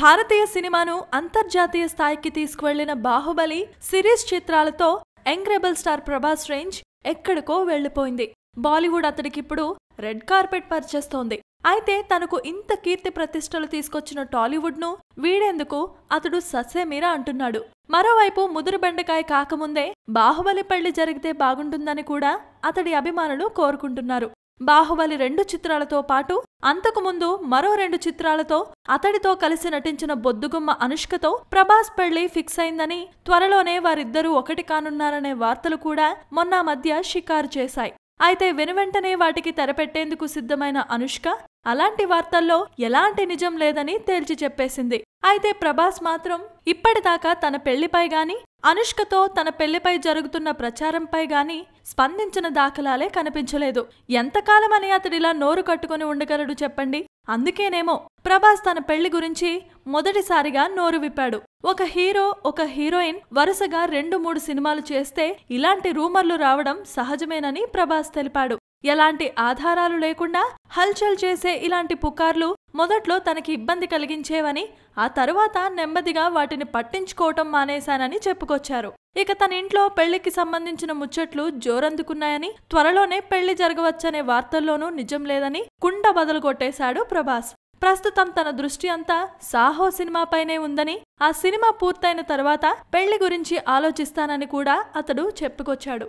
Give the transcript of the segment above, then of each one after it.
భారతీయ సినిమాను అంతర్జాతీయ స్థాయికి తీసుకువెళ్లిన బాహుబలి సిరీస్ చిత్రాలతో young rebel star Prabhas range ఎక్కడికో వెళ్లిపోయింది. బాలీవుడ్ అతడికిప్పుడు రెడ్ కార్పెట్ పరిచేస్తోంది. అయితే తనకు ఇంత కీర్తి ప్రతిష్టలు తీసుకొచ్చిన టాలీవుడ్ ను వీడేందుకు అతడు ససేమిరా అంటున్నాడు. మరోవైపు ముదురు బెండకాయ కాకముందే బాహుబలి పెళ్లి జరిగితే బాగుంటుందని కూడా అతడి అభిమానులు కోరుకుంటున్నారు. బాహుబలి 2 చిత్రాలతో పాటు అంతకుముందు మరో 2 చిత్రాలతో అతడితో కలిసి నటించిన బొద్దుగుమ్మ అనుష్కతో ప్రభాస్ పెళ్లి ఫిక్స్ అయిందని, త్వరలోనే వారిద్దరూ ఒకటి కానున్నారనే వార్తలు కూడా మొన్న మధ్య షికారు చేశాయి. అయితే వెనువెంటనే వాటికి తెరపెట్టేందుకు సిద్ధమైన అనుష్క అలాంటి వార్తల్లో ఎలాంటి నిజం లేదని తేల్చి చెప్పేసింది. అయితే ప్రభాస్ మాత్రం ఇప్పటిదాకా తన పెళ్లిపై గాని, అనుష్కతో తన పెళ్లిపై జరుగుతున్న ప్రచారంపై గాని స్పందించిన దాఖలాలే కనిపించలేదు. ఎంతకాలమని అతడిలా నోరు కట్టుకుని ఉండగలడు చెప్పండి? అందుకేనేమో ప్రభాస్ తన పెళ్లి గురించి మొదటిసారిగా నోరు విప్పాడు. ఒక హీరో, ఒక హీరోయిన్ వరుసగా 2-3 సినిమాలు చేస్తే ఇలాంటి రూమర్లు రావడం సహజమేనని ప్రభాస్ తెలిపాడు. ఎలాంటి ఆధారాలు లేకుండా హల్చల్ చేసే ఇలాంటి పుకార్లు మొదట్లో తనకి ఇబ్బంది కలిగించేవని, ఆ తరువాత నెమ్మదిగా వాటిని పట్టించుకోవటం మానేశానని చెప్పుకొచ్చారు. ఇక తన ఇంట్లో పెళ్లికి సంబంధించిన ముచ్చట్లు జోరందుకున్నాయని, త్వరలోనే పెళ్లి జరగవచ్చనే వార్తల్లోనూ నిజం లేదని కుండ బదలు కొట్టేశాడు ప్రభాస్. ప్రస్తుతం తన దృష్టి అంతా సాహో సినిమాపైనే ఉందని, ఆ సినిమా పూర్తయిన తర్వాత పెళ్లి గురించి ఆలోచిస్తానని కూడా అతడు చెప్పుకొచ్చాడు.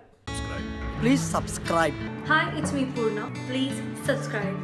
Please subscribe. Hi, it's me Purna. Please subscribe.